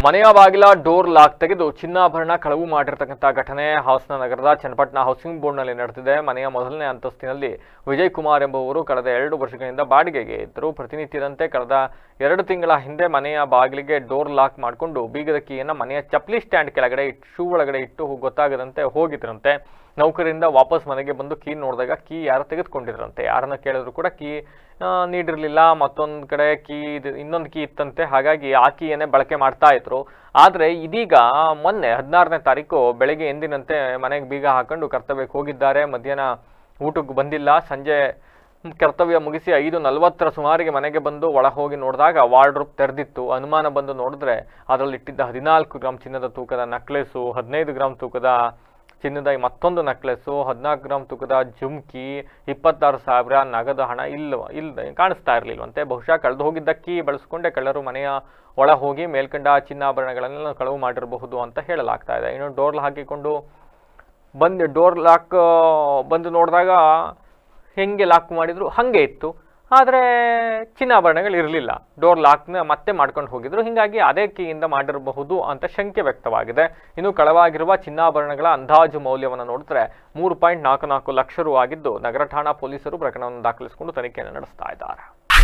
ಮನೆಯ ಬಾಗಿಲ door lock ತೆಗೆದು ಚಿನ್ನಾಭರಣ ಕಳವು ಮಾಡಿರತಕ್ಕಂಥ ಘಟನೆ ಹಾಸನ ನಗರದ ಚನ್ನಪಟ್ಟಣ ಹೌಸಿಂಗ್ ಬೋರ್ಡ್ನಲ್ಲಿ ನಡೆದಿದೆ. ಮನೆಯ ಮೊದಲನೇ ಅಂತಸ್ತಿನಲ್ಲಿ ವಿಜಯ್ ಕುಮಾರ್ ಎಂಬುವರು ಕಳೆದ 2 ವರ್ಷಗಳಿಂದ ಬಾಡಿಗೆಗೆ ಇದ್ದರು. ಪ್ರತಿನಿತ್ಯದಂತೆ ಕಳೆದ 2 ತಿಂಗಳ ಹಿಂದೆ ಮನೆಯ ಬಾಗಿಲಿಗೆ ಡೋರ್ ಲಾಕ್ ಮಾಡಿಕೊಂಡು ಬೀಗದ ಕೀಯನ್ನು ಮನೆಯ ಚಪ್ಪಲಿ ಸ್ಟ್ಯಾಂಡ್ ಕೆಳಗಡೆ ಶೂ ಒಳಗಡೆ ಇಟ್ಟು ಗೊತ್ತಾಗದಂತೆ ಹೋಗಿದ್ರಂತೆ. ನೌಕರಿಂದ ವಾಪಸ್ ಮನೆಗೆ ಬಂದು ಕೀ ನೋಡಿದಾಗ ಕೀ ಯಾರು ತೆಗೆದುಕೊಂಡಿದ್ರಂತೆ. ಯಾರನ್ನ ಕೇಳಿದ್ರು ಕೂಡ ಕೀ ನೀಡಿರಲಿಲ್ಲ. ಮತ್ತೊಂದು ಕಡೆ ಇನ್ನೊಂದು ಕೀ ಇತ್ತಂತೆ. ಹಾಗಾಗಿ ಆ ಕೀಯನ್ನೇ ಬಳಕೆ ಮಾಡ್ತಾ ಇದ್ರು. ಆದರೆ ಇದೀಗ ಮೊನ್ನೆ 16ನೇ ತಾರೀಕು ಬೆಳಗ್ಗೆ ಎಂದಿನಂತೆ ಮನೆಗೆ ಬೀಗ ಹಾಕೊಂಡು ಕರ್ತವ್ಯಕ್ಕೆ ಹೋಗಿದ್ದಾರೆ. ಮಧ್ಯಾಹ್ನ ಊಟಕ್ಕೆ ಬಂದಿಲ್ಲ. ಸಂಜೆ ಕರ್ತವ್ಯ ಮುಗಿಸಿ 5:40 ಸುಮಾರಿಗೆ ಮನೆಗೆ ಬಂದು ಒಳ ಹೋಗಿ ನೋಡಿದಾಗ ವಾರ್ಡ್ರೋಬ್ ತೆರೆದಿತ್ತು. ಅನುಮಾನ ಬಂದು ನೋಡಿದ್ರೆ ಅದರಲ್ಲಿಟ್ಟಿದ್ದ 14 ಗ್ರಾಂ ಚಿನ್ನದ ತೂಕದ ನಕ್ಲೆಸು, 15 ಗ್ರಾಂ ತೂಕದ ಚಿನ್ನದ ಮತ್ತೊಂದು ನಕ್ಲೆಸ್ಸು, 14 ಗ್ರಾಂ ತೂಕದ ಜುಮ್ಕಿ, 26,000 ನಗದು ಹಣ ಕಾಣಿಸ್ತಾ ಇರಲಿಲ್ವಂತೆ. ಬಹುಶಃ ಕಳೆದು ಹೋಗಿದ್ದ ಕೀ ಬಳಸಿಕೊಂಡೇ ಕಳ್ಳರು ಮನೆಯ ಒಳ ಹೋಗಿ ಮೇಲ್ಕಂಡ ಚಿನ್ನಾಭರಣಗಳನ್ನೆಲ್ಲ ಕಳವು ಮಾಡಿರಬಹುದು ಅಂತ ಹೇಳಲಾಗ್ತಾ ಇದೆ. ಇನ್ನು ಡೋರ್ ಹಾಕಿಕೊಂಡು ಡೋರ್ ಲಾಕ್ ಬಂದು ನೋಡಿದಾಗ ಹೆಂಗೆ ಲಾಕ್ ಮಾಡಿದ್ರು ಹಾಗೆ ಇತ್ತು. ಆದರೆ ಚಿನ್ನಾಭರಣಗಳು ಇರಲಿಲ್ಲ. ಡೋರ್ ಲಾಕ್ನ ಮತ್ತೆ ಮಾಡ್ಕೊಂಡು ಹೋಗಿದ್ರು. ಹೀಗಾಗಿ ಅದೇ ಕೀಯಿಂದ ಮಾಡಿರಬಹುದು ಅಂತ ಶಂಕೆ ವ್ಯಕ್ತವಾಗಿದೆ. ಇನ್ನು ಕಳವಾಗಿರುವ ಚಿನ್ನಾಭರಣಗಳ ಅಂದಾಜು ಮೌಲ್ಯವನ್ನು ನೋಡಿದ್ರೆ 3.44 ಲಕ್ಷ ರು ಆಗಿದ್ದು, ನಗರ ಠಾಣಾ ಪೊಲೀಸರು ಪ್ರಕರಣವನ್ನು ದಾಖಲಿಸಿಕೊಂಡು ತನಿಖೆಯನ್ನು ನಡೆಸ್ತಾ ಇದ್ದಾರೆ.